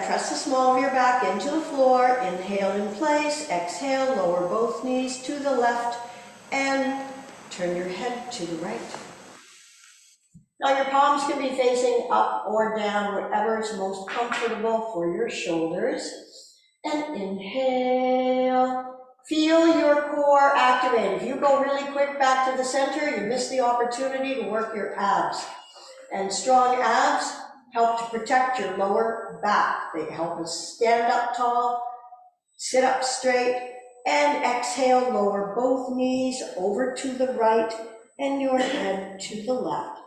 press the small of your back into the floor. Inhale in place. Exhale, lower both knees to the left and turn your head to the right. Now your palms can be facing up or down, wherever is most comfortable for your shoulders. And inhale. Feel your core activate. If you go really quick back to the center, you miss the opportunity to work your abs. And strong abs help to protect your lower back. They help us stand up tall, sit up straight, and exhale, lower both knees over to the right and your head to the left.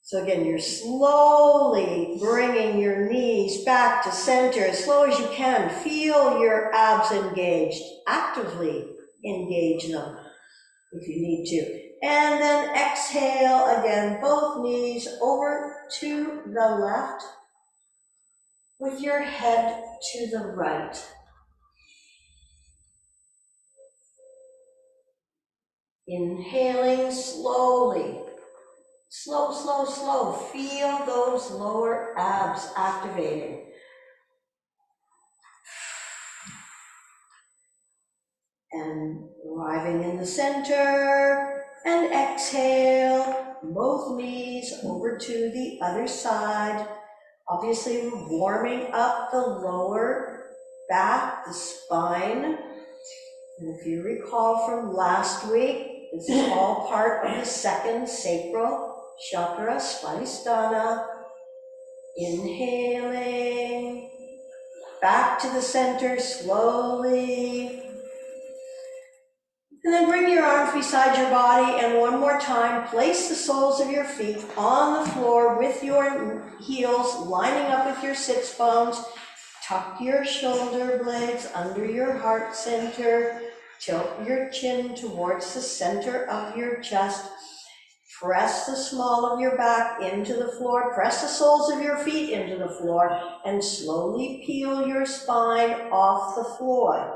So again, you're slowly bringing your knees back to center as slow as you can. Feel your abs engaged. Actively engage them if you need to. And then exhale again, both knees over to the left with your head to the right. Inhaling slowly. Slow, slow, slow. Feel those lower abs activating. And arriving in the center. And exhale. Both knees over to the other side. Obviously, we're warming up the lower back, the spine. And if you recall from last week, this is all part of the second sacral chakra, Spadhisthana. Inhaling, back to the center slowly. And then bring your arms beside your body, and one more time, place the soles of your feet on the floor with your heels lining up with your sits bones. Tuck your shoulder blades under your heart center. Tilt your chin towards the center of your chest. Press the small of your back into the floor. Press the soles of your feet into the floor and slowly peel your spine off the floor.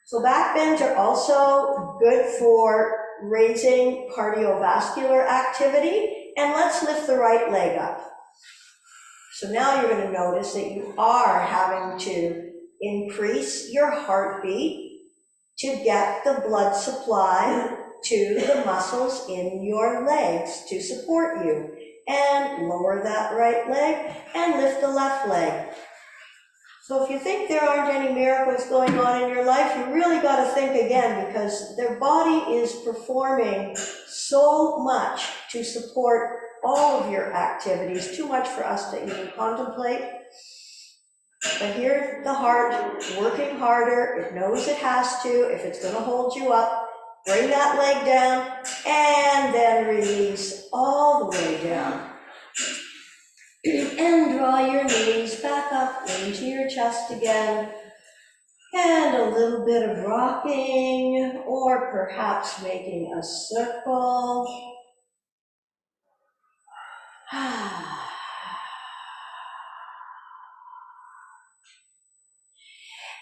So back bends are also good for raising cardiovascular activity. And let's lift the right leg up. So now you're going to notice that you are having to increase your heartbeat to get the blood supply to the muscles in your legs to support you. And lower that right leg and lift the left leg. So if you think there aren't any miracles going on in your life, you really got to think again, because their body is performing so much to support all of your activities, too much for us to even contemplate. But here's the heart working harder. It knows it has to. If it's going to hold you up, bring that leg down and then release all the way down. And draw your knees back up into your chest again. And a little bit of rocking, or perhaps making a circle.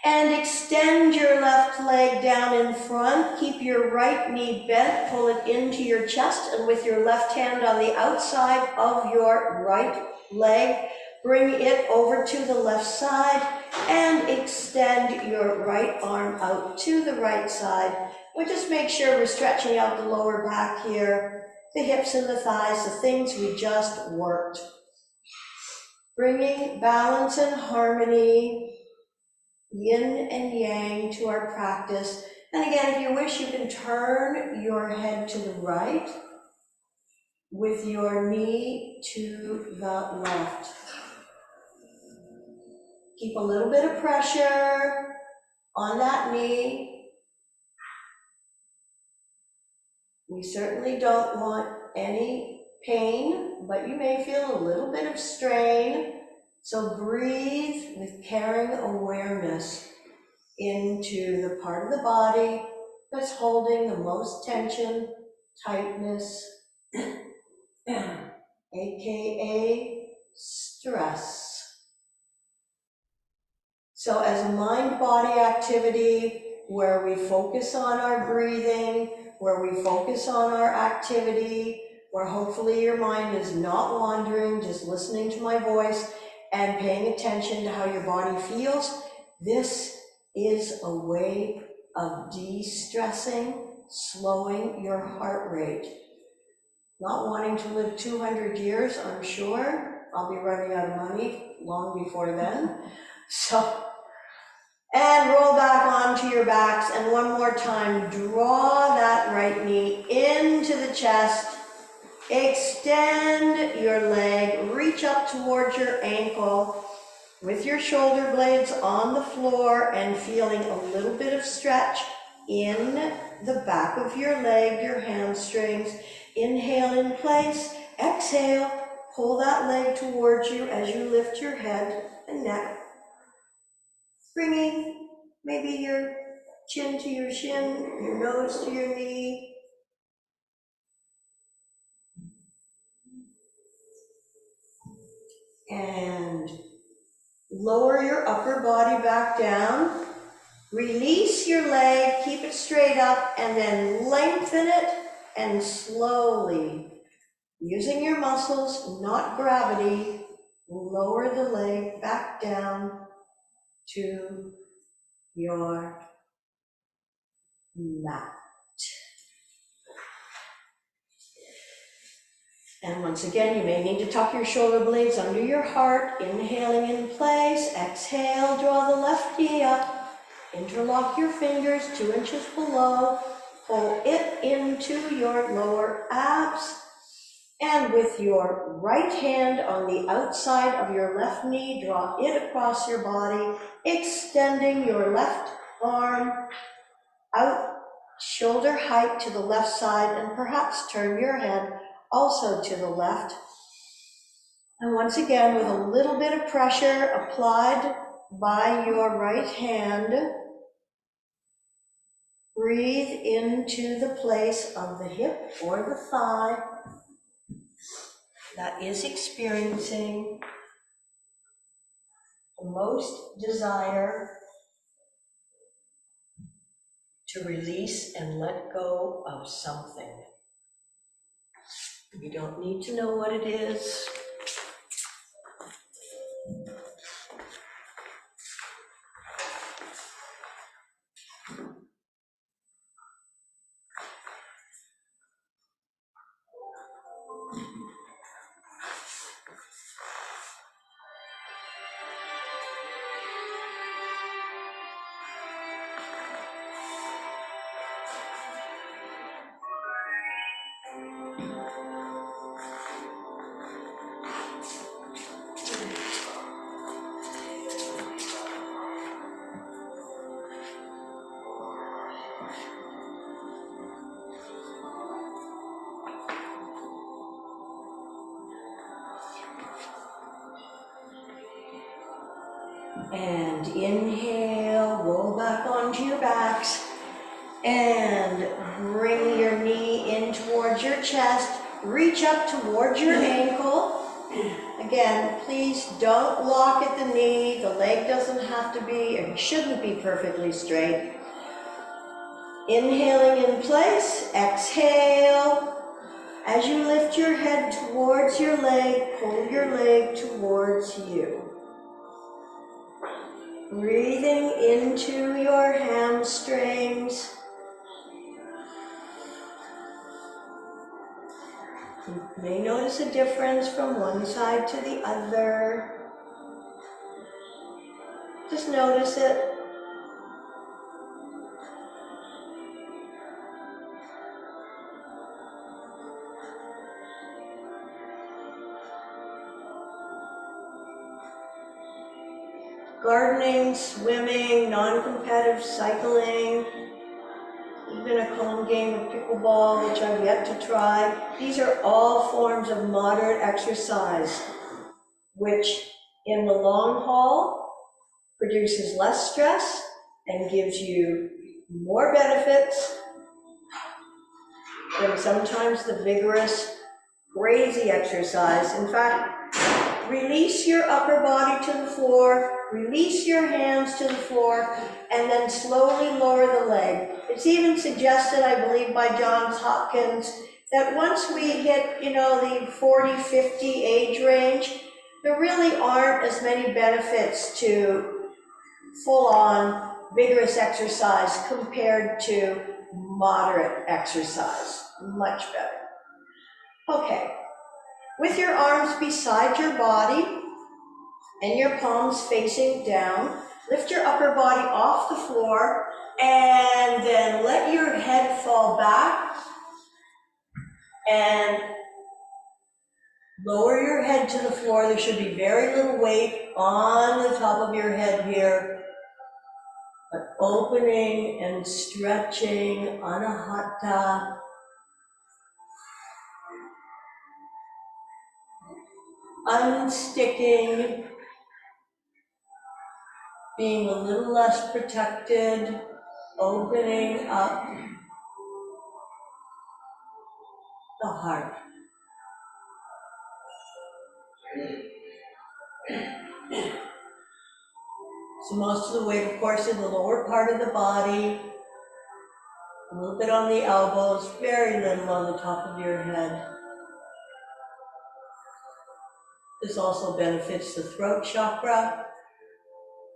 And extend your left leg down in front. Keep your right knee bent. Pull it into your chest, and with your left hand on the outside of your right leg, bring it over to the left side and extend your right arm out to the right side. We'll just make sure we're stretching out the lower back here, the hips and the thighs, the things we just worked. Bringing balance and harmony, yin and yang to our practice. And again, if you wish, you can turn your head to the right with your knee to the left. Keep a little bit of pressure on that knee. We certainly don't want any pain, but you may feel a little bit of strain. So breathe with caring awareness into the part of the body that's holding the most tension, tightness, aka stress. So as a mind-body activity where we focus on our breathing, where we focus on our activity, where hopefully your mind is not wandering, just listening to my voice, and paying attention to how your body feels. This is a way of de-stressing, slowing your heart rate. Not wanting to live 200 years, I'm sure. I'll be running out of money long before then. So, and roll back onto your backs, and one more time, draw that right knee into the chest. Extend your leg, reach up towards your ankle with your shoulder blades on the floor and feeling a little bit of stretch in the back of your leg, your hamstrings. Inhale in place, exhale, pull that leg towards you as you lift your head and neck, bringing maybe your chin to your shin, your nose to your knee. And lower your upper body back down. Release your leg, keep it straight up, and then lengthen it, and slowly, using your muscles, not gravity, lower the leg back down to your mat. And once again, you may need to tuck your shoulder blades under your heart, inhaling in place. Exhale, draw the left knee up, interlock your fingers 2 inches below, pull it into your lower abs, and with your right hand on the outside of your left knee, draw it across your body, extending your left arm out, shoulder height to the left side, and perhaps turn your head also to the left. And once again, with a little bit of pressure applied by your right hand, breathe into the place of the hip or the thigh that is experiencing the most desire to release and let go of something. You don't need to know what it is. And inhale, roll back onto your backs, and bring your knee in towards your chest. Reach up towards your ankle. Again, please don't lock at the knee. The leg doesn't have to be, it shouldn't be perfectly straight. Inhaling in place, exhale. As you lift your head towards your leg, pull your leg towards you. Breathing into your hamstrings. You may notice a difference from one side to the other. Just notice it. Gardening, swimming, non-competitive cycling, even a home game of pickleball, which I've yet to try. These are all forms of moderate exercise, which in the long haul produces less stress and gives you more benefits than sometimes the vigorous, crazy exercise. In fact, release your upper body to the floor, release your hands to the floor, and then slowly lower the leg. It's even suggested, I believe, by Johns Hopkins, that once we hit, the 40, 50 age range, There really aren't as many benefits to full-on vigorous exercise compared to moderate exercise. Much better. Okay, with your arms beside your body and your palms facing down, lift your upper body off the floor and then let your head fall back and lower your head to the floor. There should be very little weight on the top of your head here, but opening and stretching, Anahata. Unsticking, being a little less protected, opening up the heart. So most of the weight, of course, in the lower part of the body, a little bit on the elbows, very little on the top of your head. This also benefits the throat chakra,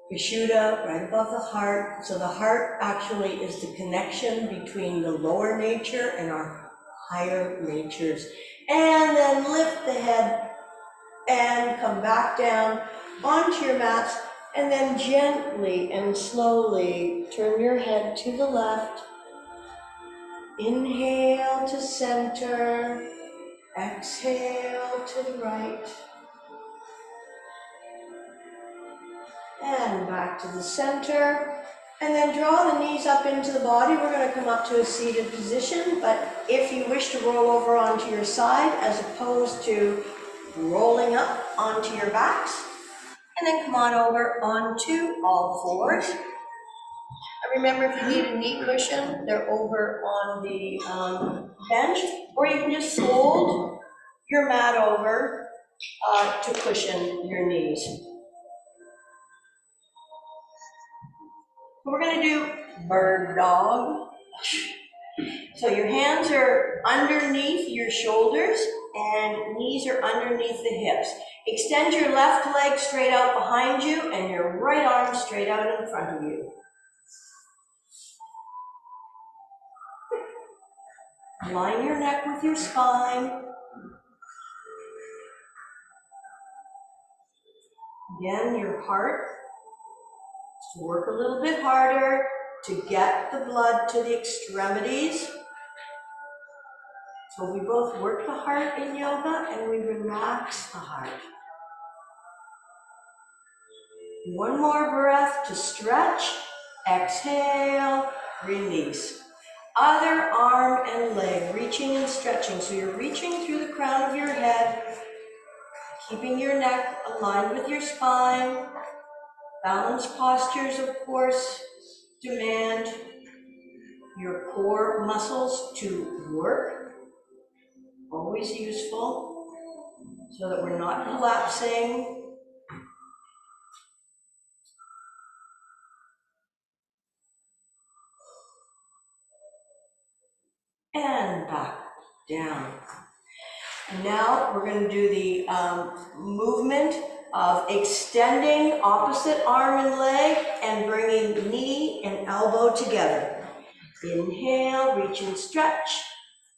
Vishuddha, right above the heart. So the heart actually is the connection between the lower nature and our higher natures. And then lift the head and come back down onto your mats, and then gently and slowly turn your head to the left. Inhale to center, exhale to the right, and back to the center. And then draw the knees up into the body. We're going to come up to a seated position, but if you wish to roll over onto your side as opposed to rolling up onto your backs, and then come on over onto all fours. And remember, if you need a knee cushion, they're over on the bench, or you can just fold your mat over to cushion your knees. We're going to do bird dog. So your hands are underneath your shoulders and knees are underneath the hips. Extend your left leg straight out behind you and your right arm straight out in front of you. Align your neck with your spine. Again, your heart to work a little bit harder to get the blood to the extremities. So we both work the heart in yoga and we relax the heart. One more breath to stretch. Exhale, release. Other arm and leg, reaching and stretching. So you're reaching through the crown of your head, keeping your neck aligned with your spine. Balanced postures, of course, demand your core muscles to work. Always useful, so that we're not collapsing. And back down. And now we're going to do the movement of extending opposite arm and leg and bringing knee and elbow together. Inhale, reach and stretch.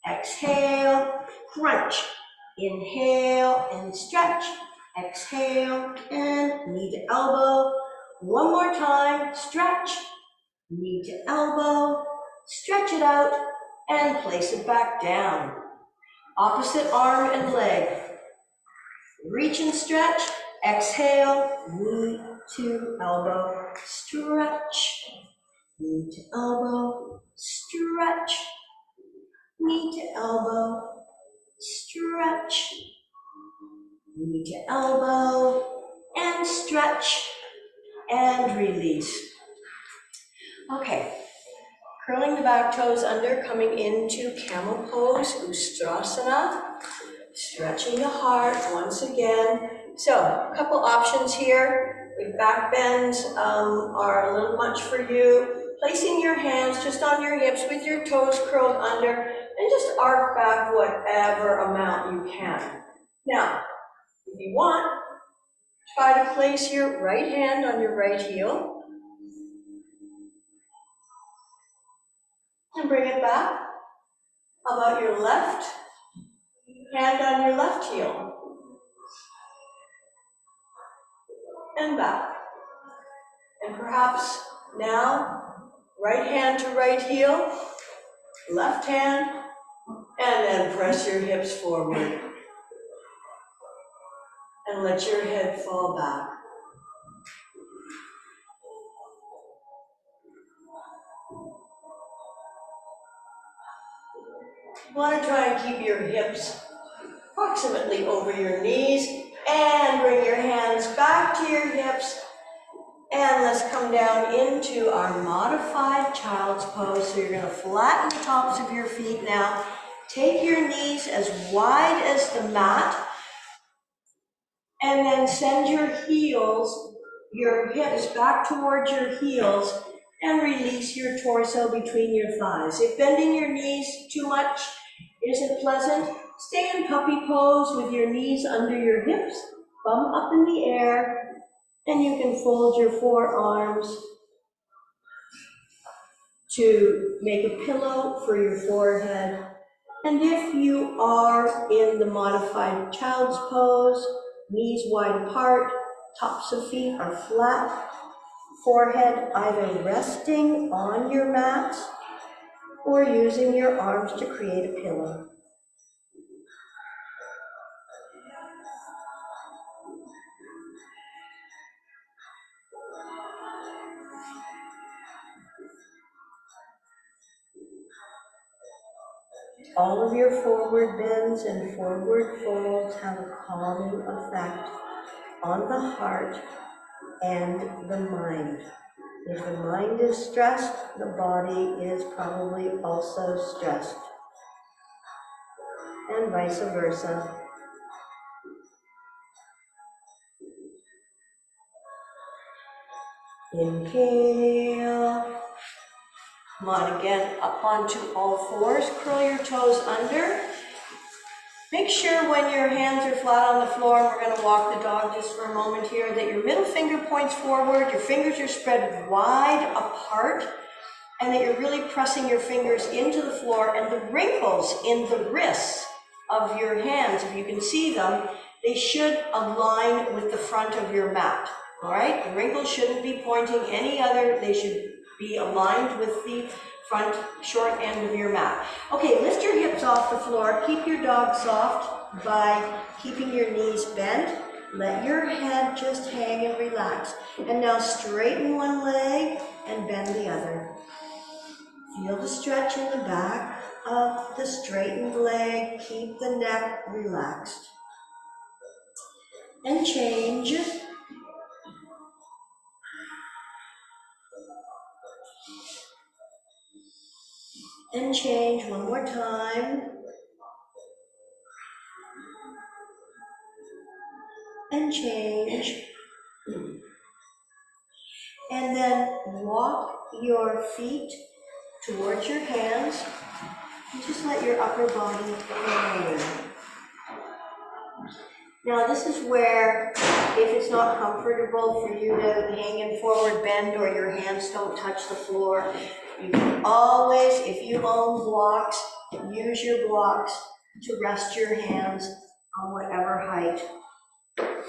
Exhale, crunch. Inhale and stretch. Exhale and knee to elbow. One more time, stretch. Knee to elbow, stretch it out and place it back down. Opposite arm and leg. Reach and stretch. Exhale, knee to elbow, stretch. Knee to elbow, stretch. Knee to elbow, stretch. Knee to elbow, and stretch, and release. Okay, curling the back toes under, coming into camel pose, Ustrasana. Stretching the heart once again. So, a couple options here. If back bends are a little much for you, placing your hands just on your hips with your toes curled under, and just arc back whatever amount you can. Now, if you want, Try to place your right hand on your right heel and bring it back. How about your left hand on your left heel and back. And perhaps now, right hand to right heel, left hand, and then press your hips forward and let your head fall back. You want to try and keep your hips approximately over your knees and bring your hands back to your hips. And let's come down into our modified child's pose. So you're going to flatten the tops of your feet now. Take your knees as wide as the mat. And then send your heels, your hips back towards your heels and release your torso between your thighs. If bending your knees too much isn't pleasant, stay in puppy pose with your knees under your hips, bum up in the air, and you can fold your forearms to make a pillow for your forehead. And if you are in the modified child's pose, knees wide apart, tops of feet are flat, forehead either resting on your mat or using your arms to create a pillow. All of your forward bends and forward folds have a calming effect on the heart and the mind. If the mind is stressed, the body is probably also stressed, and vice versa. Inhale. Come on again, up onto all fours. Curl your toes under. Make sure when your hands are flat on the floor, and we're going to walk the dog just for a moment here, that your middle finger points forward, your fingers are spread wide apart, and that you're really pressing your fingers into the floor, and the wrinkles in the wrists of your hands, if you can see them, they should align with the front of your mat. All right, the wrinkles shouldn't be pointing any other, they should be aligned with the front short end of your mat. Okay, lift your hips off the floor. Keep your dog soft by keeping your knees bent. Let your head just hang and relax. And now straighten one leg and bend the other. Feel the stretch in the back of the straightened leg. Keep the neck relaxed. And change. And change one more time. And change. And then walk your feet towards your hands. And just let your upper body hang. Now this is where, if it's not comfortable for you to hang in forward bend or your hands don't touch the floor, you can always, if you own blocks, use your blocks to rest your hands on whatever height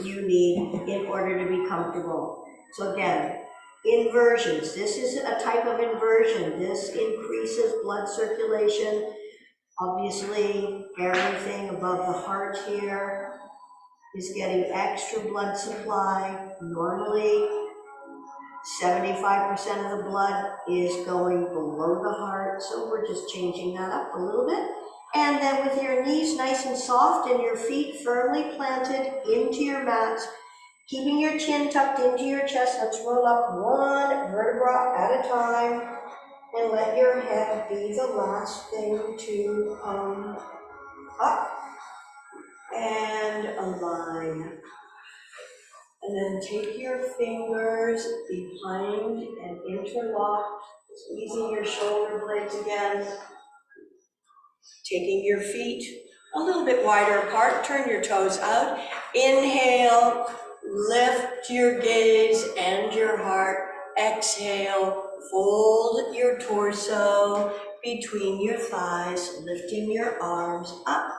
you need in order to be comfortable. So again, inversions. This is a type of inversion. This increases blood circulation. Obviously, everything above the heart here is getting extra blood supply. Normally, 75% of the blood is going below the heart, so we're just changing that up a little bit. And then with your knees nice and soft and your feet firmly planted into your mats, keeping your chin tucked into your chest, let's roll up one vertebra at a time and let your head be the last thing to come up and align. And then take your fingers behind and interlock, squeezing your shoulder blades again. Taking your feet a little bit wider apart, turn your toes out. Inhale, Lift your gaze and your heart. Exhale, fold your torso between your thighs, lifting your arms up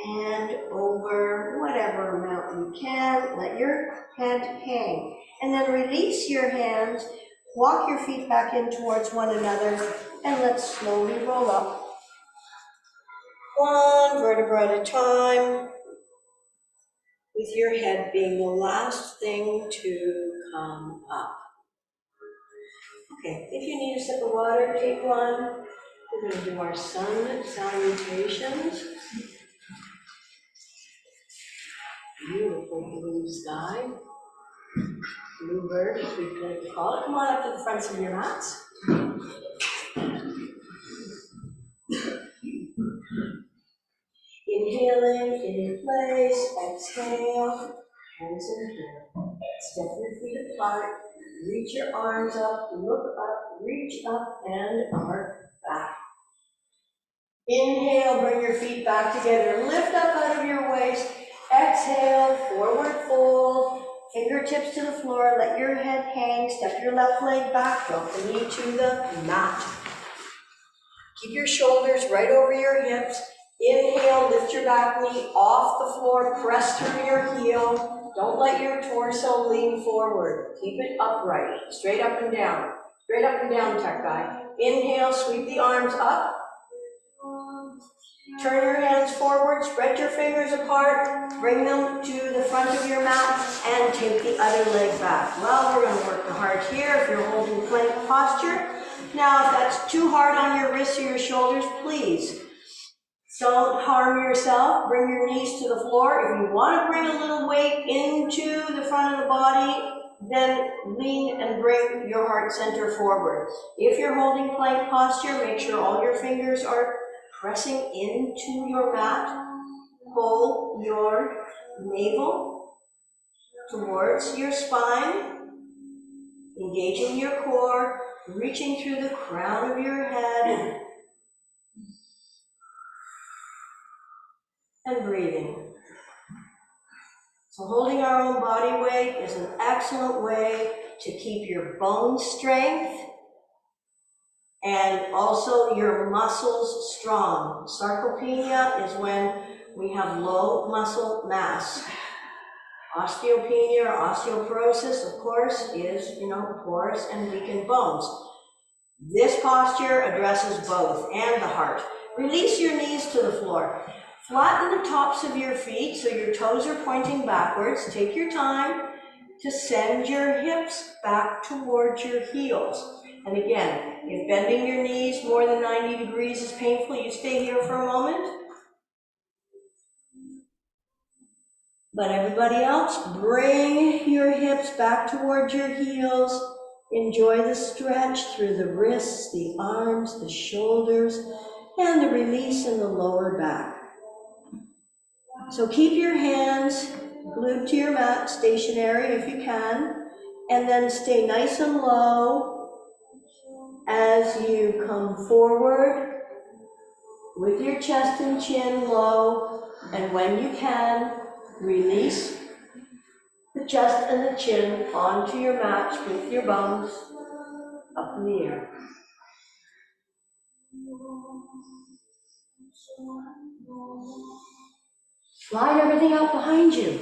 and over whatever amount you can. Let your head hang. And then release your hands. Walk your feet back in towards one another, and let's slowly roll up. One vertebra at a time, with your head being the last thing to come up. Okay, if you need a sip of water, take one. We're going to do our sun salutations. Beautiful blue sky. Bluebird, as we like to call it. Come on up to the fronts of your mats. Inhaling in place, exhale, hands in here. Step your feet apart, reach your arms up, look up, reach up, and arc back. Inhale, bring your feet back together, lift up out of your waist. Exhale, forward fold, fingertips to the floor, let your head hang, step your left leg back, drop the knee to the mat. Keep your shoulders right over your hips. Inhale, lift your back knee off the floor, press through your heel. Don't let your torso lean forward. Keep it upright, straight up and down. Straight up and down, tech guy. Inhale, sweep the arms up. Turn your hands forward, spread your fingers apart, bring them to the front of your mat, and take the other leg back. Well, we're going to work the heart here if you're holding plank posture. Now, if that's too hard on your wrists or your shoulders, please don't harm yourself. Bring your knees to the floor. If you want to bring a little weight into the front of the body, then lean and bring your heart center forward. If you're holding plank posture, make sure all your fingers are pressing into your mat. Pull your navel towards your spine, engaging your core, reaching through the crown of your head, and breathing. So holding our own body weight is an excellent way to keep your bone strength and also your muscles strong. Sarcopenia is when we have low muscle mass. Osteopenia or osteoporosis, of course, is, porous and weakened bones. This posture addresses both and the heart. Release your knees to the floor. Flatten the tops of your feet so your toes are pointing backwards. Take your time to send your hips back towards your heels. And again, if bending your knees more than 90 degrees is painful, you stay here for a moment. But everybody else, bring your hips back towards your heels. Enjoy the stretch through the wrists, the arms, the shoulders, and the release in the lower back. So keep your hands glued to your mat, stationary if you can, and then stay nice and low as you come forward with your chest and chin low, and when you can, release the chest and the chin onto your mat with your bums up in the air. Slide everything out behind you.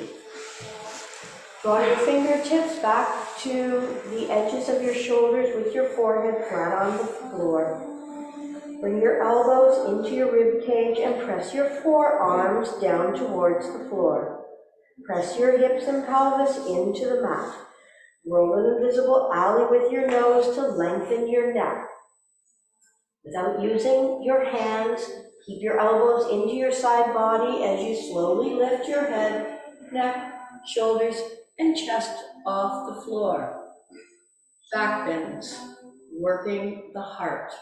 Draw your fingertips back to the edges of your shoulders with your forehead flat on the floor. Bring your elbows into your rib cage and press your forearms down towards the floor. Press your hips and pelvis into the mat. Roll an invisible alley with your nose to lengthen your neck. Without using your hands, keep your elbows into your side body as you slowly lift your head, neck, shoulders, and chest off the floor. Back bends, working the heart.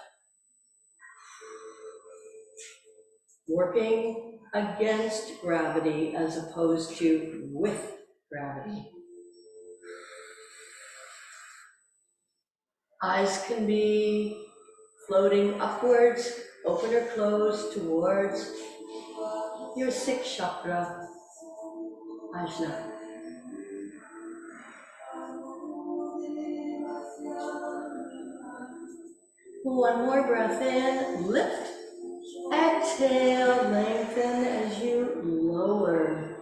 Working against gravity as opposed to with gravity. Eyes can be floating upwards, open or closed towards your sixth chakra, Ajna. One more breath in, lift. Exhale, lengthen as you lower.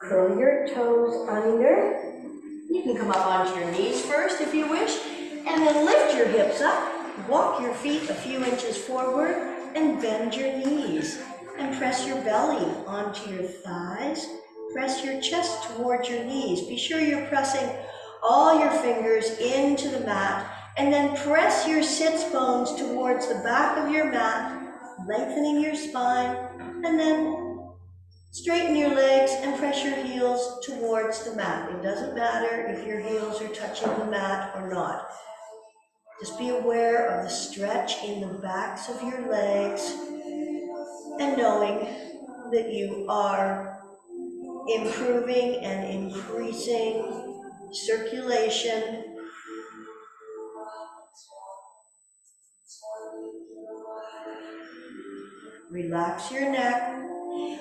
Curl your toes under. You can come up onto your knees first if you wish, and then lift your hips up. Walk your feet a few inches forward and bend your knees. And press your belly onto your thighs. Press your chest towards your knees. Be sure you're pressing all your fingers into the mat, and then press your sits bones towards the back of your mat, lengthening your spine, and then straighten your legs and press your heels towards the mat. It doesn't matter if your heels are touching the mat or not. Just be aware of the stretch in the backs of your legs and knowing that you are improving and increasing circulation. Relax your neck.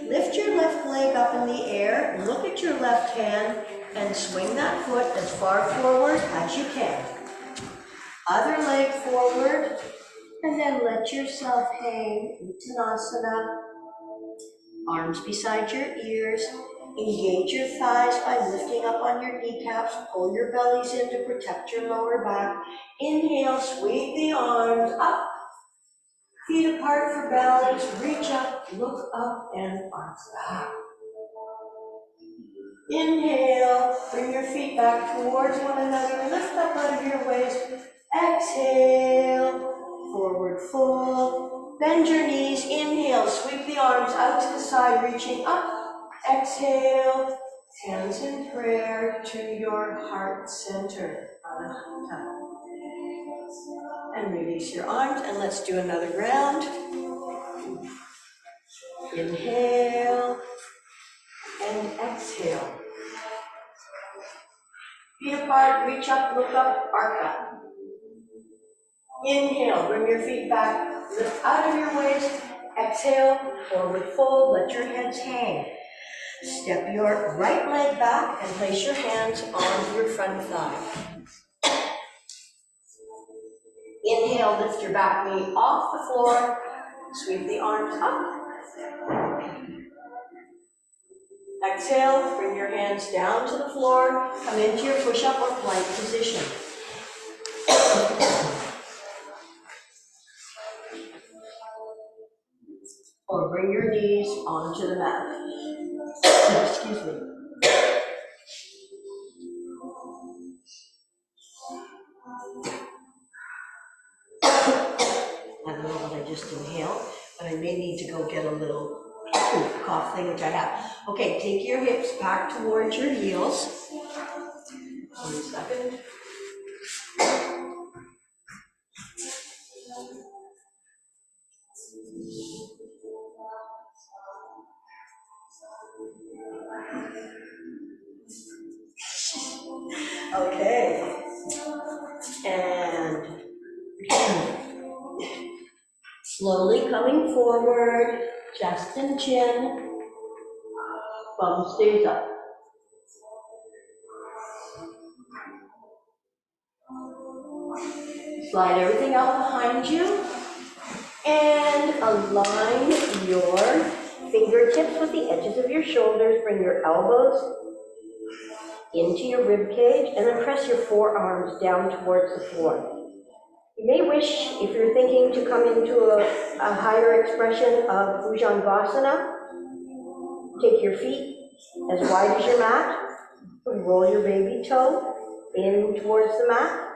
Lift your left leg up in the air. Look at your left hand and swing that foot as far forward as you can. Other leg forward, and then let yourself hang Uttanasana. Arms beside your ears. Engage your thighs by lifting up on your kneecaps. Pull your bellies in to protect your lower back. Inhale, sweep the arms up. Feet apart for balance. Reach up, look up, and arms back. Inhale, bring your feet back towards one another. Lift up out of your waist. Exhale, forward fold. Bend your knees. Inhale, sweep the arms out to the side, reaching up. Exhale, hands in prayer to your heart center. Anahata. And release your arms, and let's do another round. Inhale, and exhale. Feet apart, reach up, look up, arc up. Inhale, bring your feet back, lift out of your waist. Exhale, forward fold, let your heads hang. Step your right leg back and place your hands on your front thigh. Inhale, lift your back knee off the floor, sweep the arms up. Exhale, bring your hands down to the floor, come into your push-up or plank position. Or bring your knees onto the mat. Excuse me. I don't know what I just inhaled, but I may need to go get a little cough thing, which I have. Okay, take your hips back towards your heels. 1 second. Okay. And slowly coming forward, chest and chin, bum stays up. Slide everything out behind you and align your fingertips with the edges of your shoulders. Bring your elbows into your rib cage and then press your forearms down towards the floor. You may wish, if you're thinking, to come into a higher expression of Bhujangasana. Take your feet as wide as your mat. Roll your baby toe in towards the mat.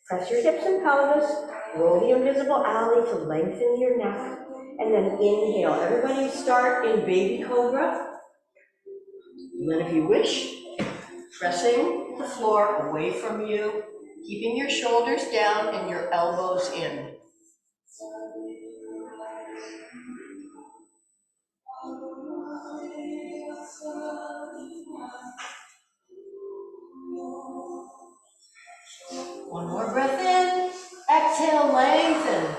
Press your hips and pelvis. Roll the invisible alley to lengthen your neck. And then inhale. Everybody start in baby cobra. And then if you wish, pressing the floor away from you, keeping your shoulders down and your elbows in. One more breath in. Exhale, lengthen.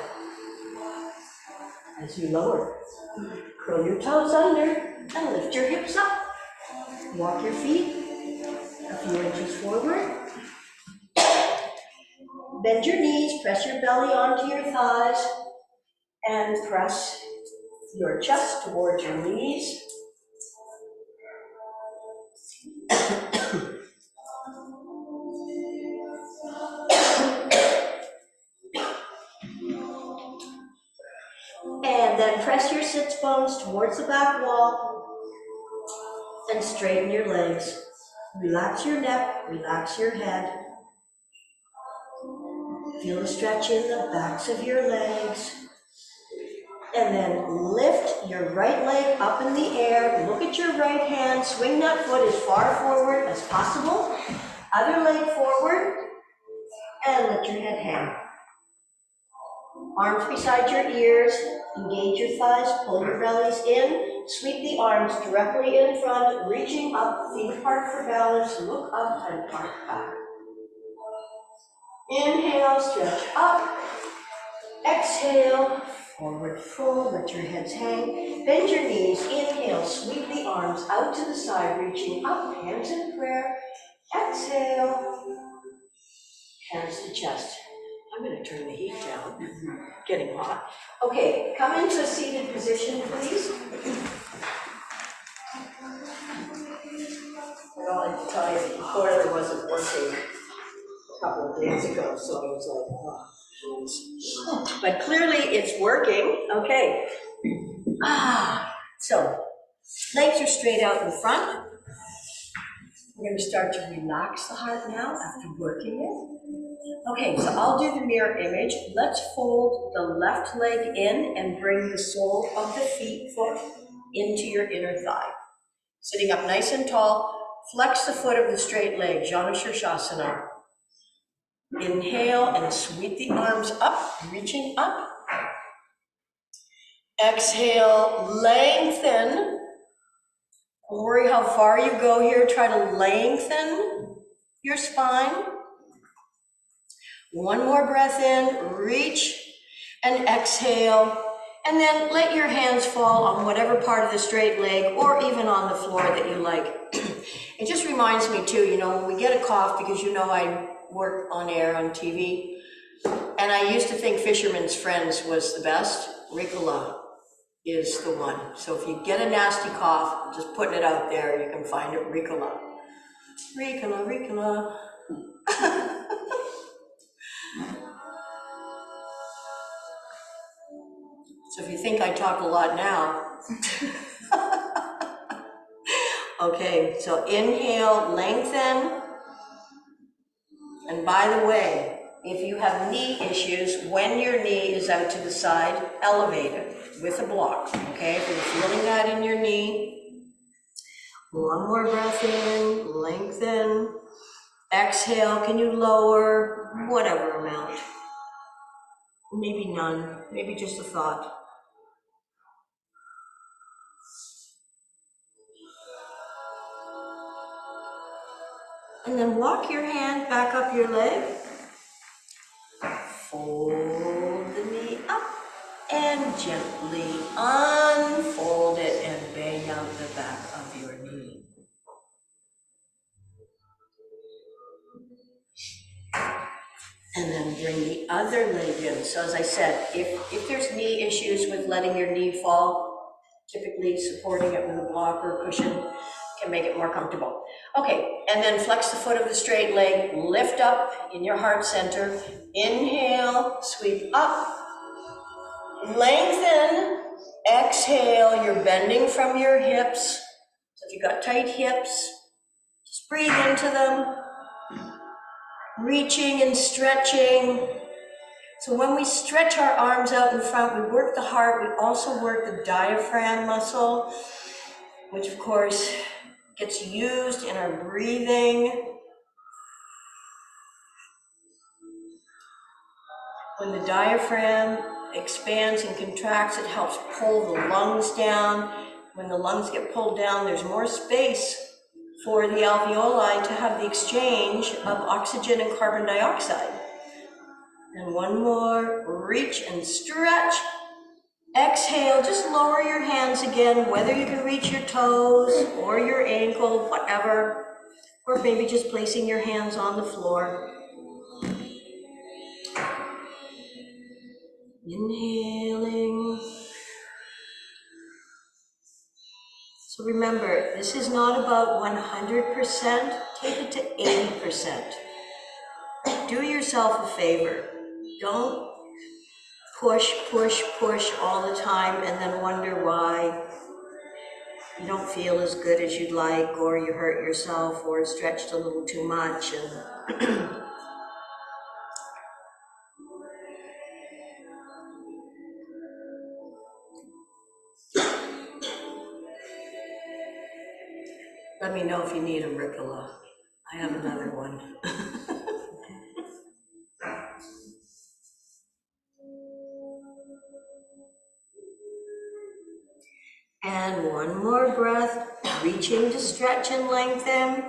As you lower, curl your toes under and lift your hips up. Walk your feet a few inches forward. bend your knees, press your belly onto your thighs, and press your chest towards your knees. And then press your sits bones towards the back wall and straighten your legs. Relax your neck, relax your head. Feel the stretch in the backs of your legs. And then lift your right leg up in the air. Look at your right hand. Swing that foot as far forward as possible. Other leg forward. And let your head hang. Arms beside your ears. Engage your thighs. Pull your bellies in. Sweep the arms directly in front. Reaching up. Feet apart for balance. Look up and arc back. Inhale. Stretch up. Exhale. Forward fold, let your heads hang. Bend your knees, inhale, sweep the arms out to the side, reaching up, hands in prayer. Exhale, hands to chest. I'm going to turn the heat down, getting hot. Okay, come into a seated position, please. Well, I have to tell you, the boiler wasn't working a couple of days ago, so I was like, oh. But clearly it's working. Okay. So legs are straight out in front. We're going to start to relax the heart now after working it. Okay, so I'll do the mirror image. Let's fold the left leg in and bring the sole of the foot into your inner thigh. Sitting up nice and tall, flex the foot of the straight leg, Janu Shirshasana. Inhale and sweep the arms up, reaching up. Exhale, lengthen. Don't worry how far you go here. Try to lengthen your spine. One more breath in, reach and exhale. And then let your hands fall on whatever part of the straight leg or even on the floor that you like. It just reminds me too, you know, when we get a cough, because you know I work on air on TV, and I used to think Fisherman's Friends was the best. Ricola is the one. So if you get a nasty cough, just putting it out there, you can find it, Ricola. Ricola, Ricola. So if you think I talk a lot now, okay, so inhale, lengthen. And by the way, if you have knee issues, when your knee is out to the side, elevate it with a block, okay? If you're feeling that in your knee, one more breath in, lengthen. Exhale, can you lower whatever amount? Maybe none, maybe just a thought. And then walk your hand back up your leg. Fold the knee up and gently unfold it and bang out the back of your knee. And then bring the other leg in. So as I said, if there's knee issues with letting your knee fall, typically supporting it with a block or a cushion can make it more comfortable. Okay, and then flex the foot of the straight leg, lift up in your heart center. Inhale, sweep up, lengthen. Exhale, you're bending from your hips. So if you've got tight hips, just breathe into them. Reaching and stretching. So when we stretch our arms out in front, we work the heart, we also work the diaphragm muscle, which of course gets used in our breathing. When the diaphragm expands and contracts, it helps pull the lungs down. When the lungs get pulled down, there's more space for the alveoli to have the exchange of oxygen and carbon dioxide. And one more, reach and stretch. Exhale, just lower your hands again, whether you can reach your toes or your ankle, whatever, or maybe just placing your hands on the floor. Inhaling. So remember, this is not about 100%, take it to 80%. Do yourself a favor. Don't push, push, push all the time and then wonder why you don't feel as good as you'd like, or you hurt yourself, or stretched a little too much. And let me know if you need a Ricola. I have another one. And one more breath, reaching to stretch and lengthen.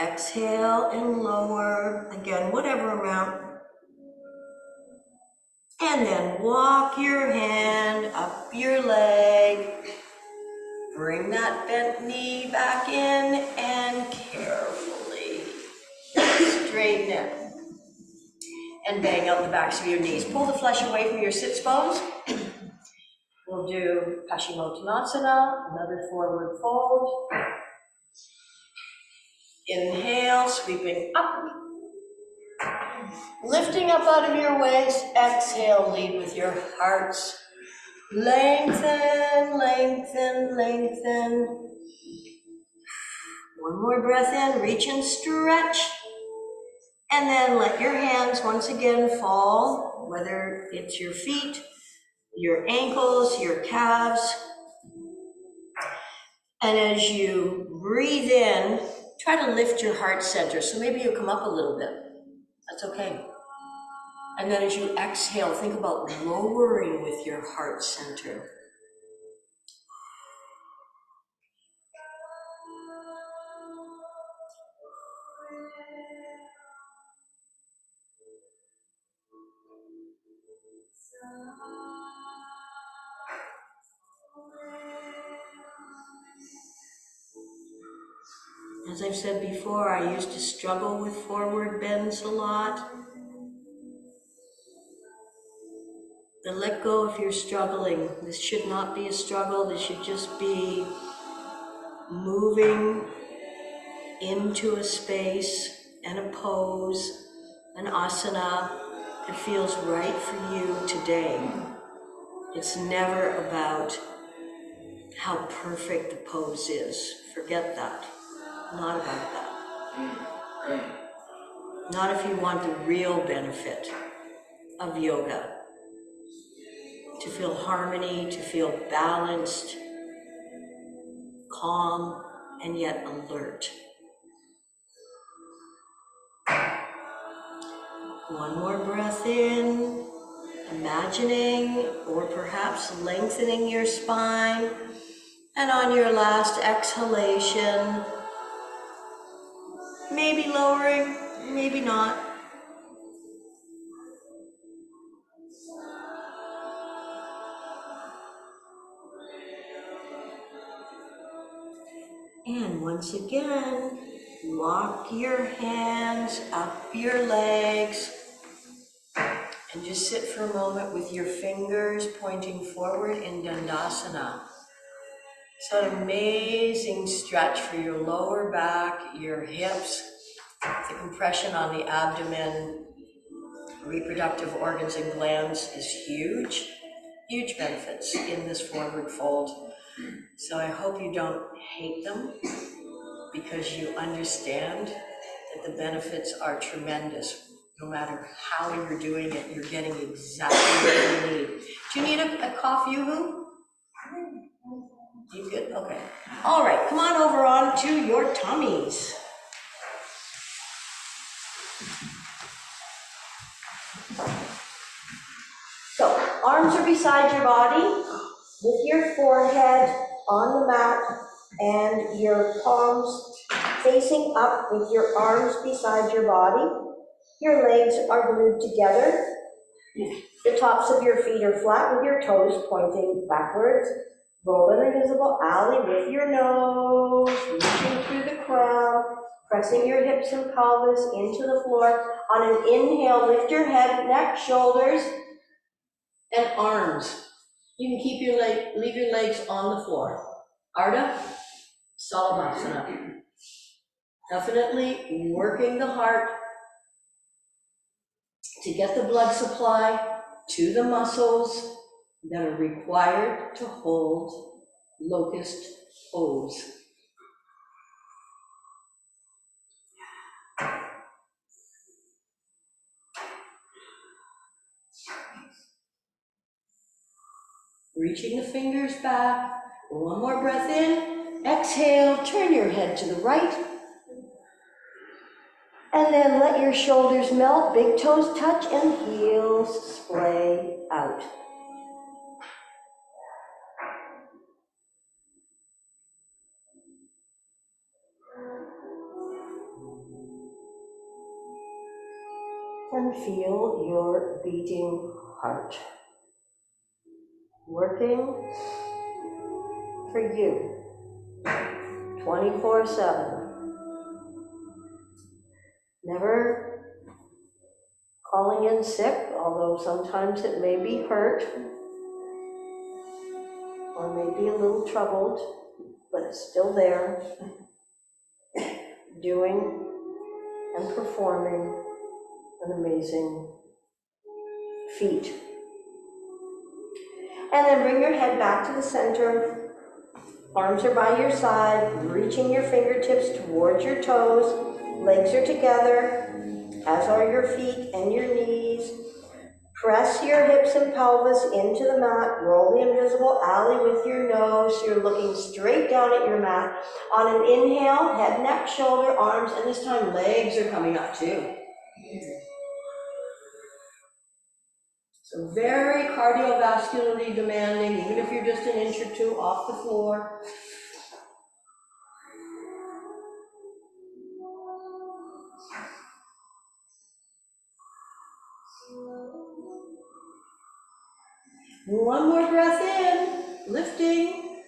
Exhale and lower, again, whatever amount. And then walk your hand up your leg. Bring that bent knee back in and carefully straighten it. And bang out the backs of your knees. Pull the flesh away from your sits bones. We'll do Paschimottanasana, another forward fold. Inhale, sweeping up. Lifting up out of your waist. Exhale, lead with your hearts. Lengthen, lengthen, lengthen. One more breath in, reach and stretch. And then let your hands once again fall, whether it's your feet, your ankles, your calves. And as you breathe in, try to lift your heart center. So maybe you come up a little bit. That's okay. And then as you exhale, think about lowering with your heart center. As I've said before, I used to struggle with forward bends a lot. But let go if you're struggling. This should not be a struggle. This should just be moving into a space and a pose, an asana that feels right for you today. It's never about how perfect the pose is. Forget that. Not about that. Not if you want the real benefit of yoga. To feel harmony, to feel balanced, calm, and yet alert. One more breath in, imagining or perhaps lengthening your spine. And on your last exhalation, maybe lowering, maybe not. And once again, walk your hands up your legs and just sit for a moment with your fingers pointing forward in Dandasana. So an amazing stretch for your lower back, your hips, the compression on the abdomen, reproductive organs and glands is huge. Huge benefits in this forward fold. So I hope you don't hate them because you understand that the benefits are tremendous. No matter how you're doing it, you're getting exactly what you need. Do you need a cough yoo-hoo? You good? Okay. All right, come on over onto your tummies. So, arms are beside your body, with your forehead on the mat, and your palms facing up with your arms beside your body. Your legs are glued together. The tops of your feet are flat with your toes pointing backwards. Roll an invisible alley with your nose, reaching through the crown, pressing your hips and pelvis into the floor. On an inhale, lift your head, neck, shoulders. And arms. You can keep your leave your legs on the floor. Ardha Salabhasana. Definitely working the heart to get the blood supply to the muscles that are required to hold locust pose. Reaching the fingers back. One more breath in. Exhale, turn your head to the right. And then let your shoulders melt, big toes touch, and heels splay out. And feel your beating heart. Working for you, 24/7. Never calling in sick, although sometimes it may be hurt, or maybe a little troubled, but it's still there, doing and performing an amazing feat. And then bring your head back to the center. Arms are by your side, reaching your fingertips towards your toes. Legs are together, as are your feet and your knees. Press your hips and pelvis into the mat. Roll the invisible alley with your nose. You're looking straight down at your mat. On an inhale, head, neck, shoulder, arms, and this time legs are coming up too. So very cardiovascularly demanding, even if you're just an inch or two off the floor. One more breath in, lifting.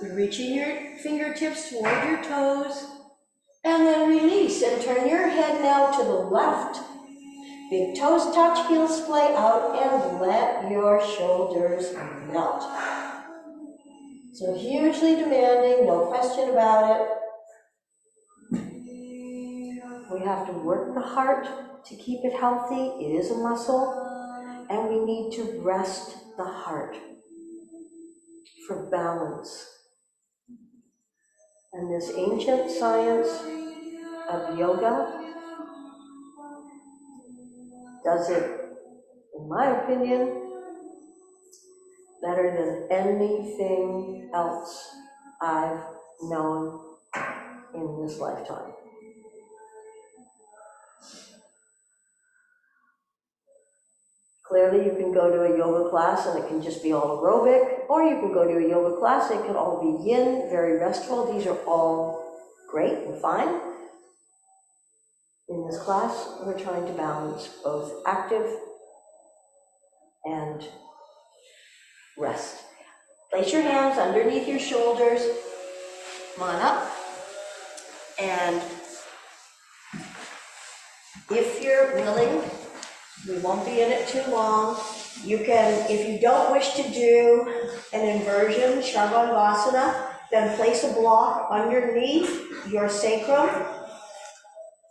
You're reaching your fingertips toward your toes. And then release and turn your head now to the left. Big toes touch, heels splay out, and let your shoulders melt. So hugely demanding, no question about it. We have to work the heart to keep it healthy. It is a muscle, and we need to rest the heart for balance. And this ancient science of yoga does it, in my opinion, better than anything else I've known in this lifetime. Clearly, you can go to a yoga class and it can just be all aerobic, or you can go to a yoga class, it can all be yin, very restful. These are all great and fine. In this class, we're trying to balance both active and rest. Place your hands underneath your shoulders. Come on up. And if you're willing, we won't be in it too long. You can, if you don't wish to do an inversion, Shavasana, then place a block underneath your sacrum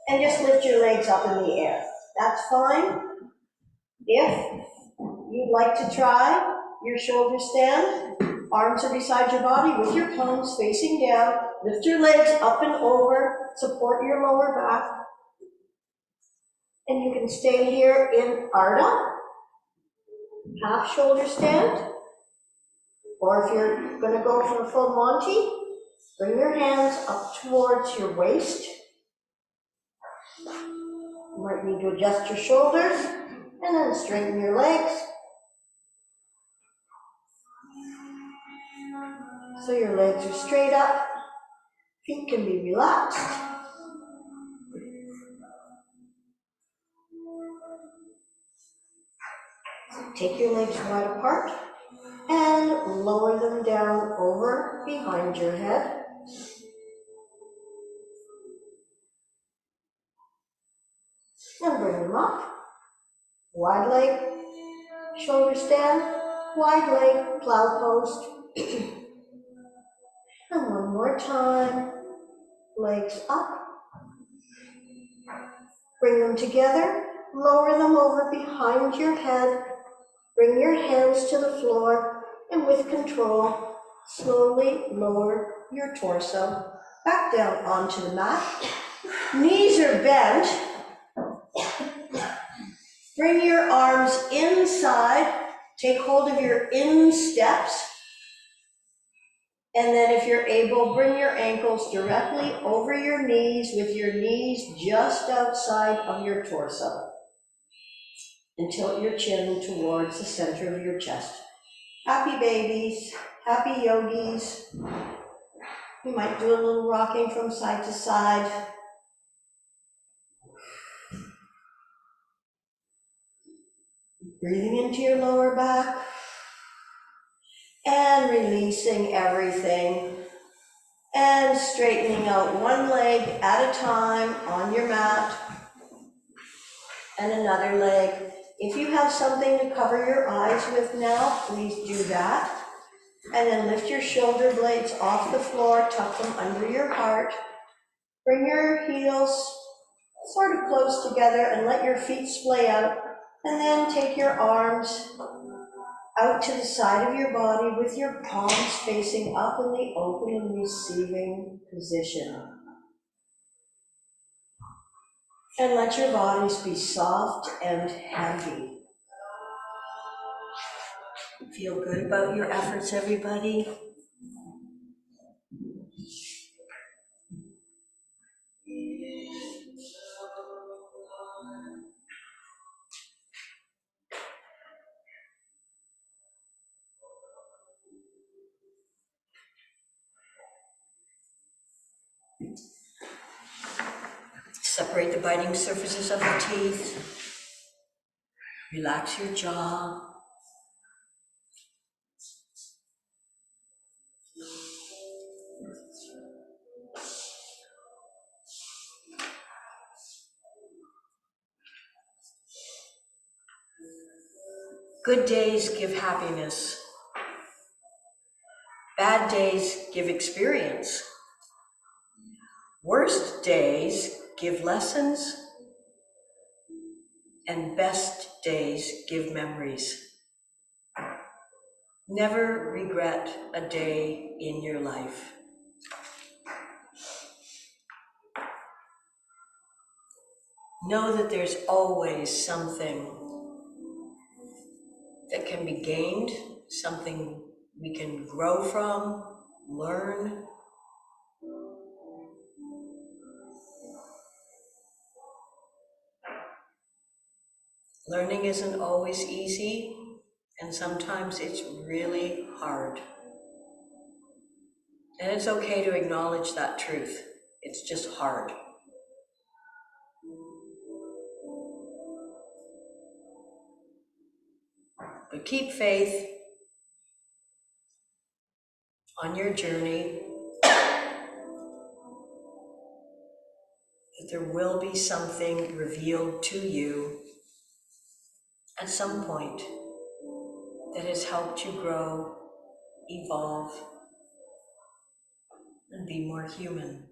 and just lift your legs up in the air. That's fine. If you'd like to try your shoulder stand, arms are beside your body with your palms facing down. Lift your legs up and over, support your lower back. And you can stay here in Ardha, half shoulder stand. Or if you're going to go for a full Monty, bring your hands up towards your waist. You might need to adjust your shoulders and then straighten your legs. So your legs are straight up, feet can be relaxed. Take your legs wide apart and lower them down over behind your head. And bring them up. Wide leg, shoulder stand, wide leg, plow post. And one more time, legs up. Bring them together, lower them over behind your head. Bring your hands to the floor, and with control, slowly lower your torso back down onto the mat. Knees are bent. Bring your arms inside. Take hold of your insteps. And then if you're able, bring your ankles directly over your knees with your knees just outside of your torso. And tilt your chin towards the center of your chest. Happy babies, happy yogis. You might do a little rocking from side to side. Breathing into your lower back and releasing everything. And straightening out one leg at a time on your mat. And another leg. If you have something to cover your eyes with now, please do that. And then lift your shoulder blades off the floor, tuck them under your heart. Bring your heels sort of close together and let your feet splay out. And then take your arms out to the side of your body with your palms facing up in the open and receiving position. And let your bodies be soft and heavy. Feel good about your efforts, everybody. Separate the biting surfaces of the teeth. Relax your jaw. Good days give happiness. Bad days give experience. Worst days give lessons. And best days give memories. Never regret a day in your life. Know that there's always something that can be gained, something we can grow from, learn. Learning isn't always easy, and sometimes it's really hard. And it's okay to acknowledge that truth. It's just hard. But keep faith on your journey that there will be something revealed to you at some point that has helped you grow, evolve, and be more human.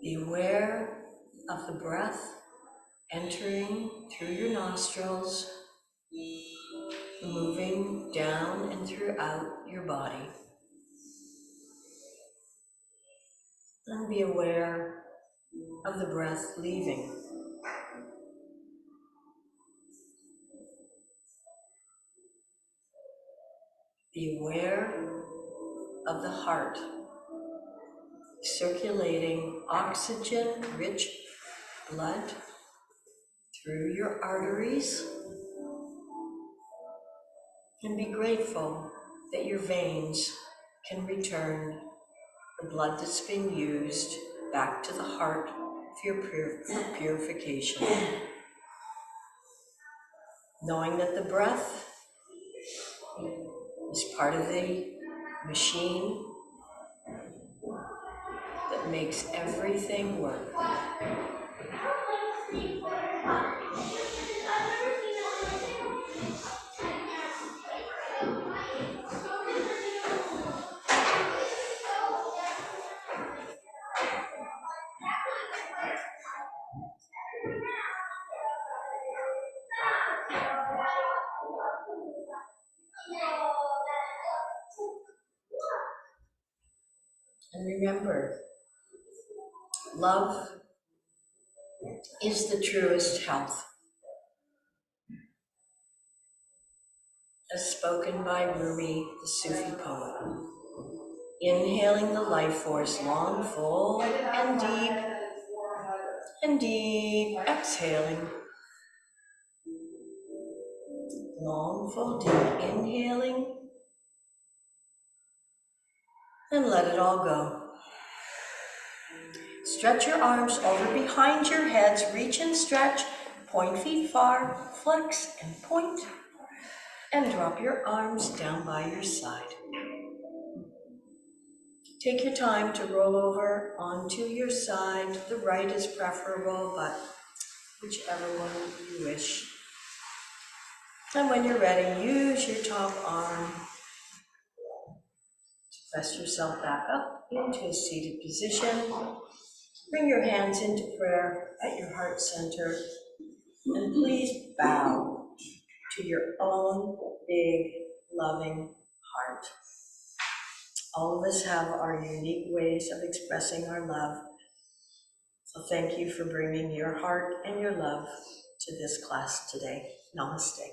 Be aware of the breath entering through your nostrils, moving down and throughout your body. And be aware of the breath leaving. Be aware of the heart circulating oxygen-rich blood through your arteries, and be grateful that your veins can return the blood that's been used back to the heart for purification. Knowing that the breath is part of the machine that makes everything work. And remember, love is the truest health. As spoken by Rumi, the Sufi poet. Inhaling the life force long, full, and deep. Exhaling. Long, full, deep. Inhaling. And let it all go. Stretch your arms over behind your heads. Reach and stretch. Point feet far. Flex and point. And drop your arms down by your side. Take your time to roll over onto your side. The right is preferable, but whichever one you wish. And when you're ready, use your top arm to press yourself back up into a seated position. Bring your hands into prayer at your heart center. And please bow to your own big, loving heart. All of us have our unique ways of expressing our love. So thank you for bringing your heart and your love to this class today. Namaste.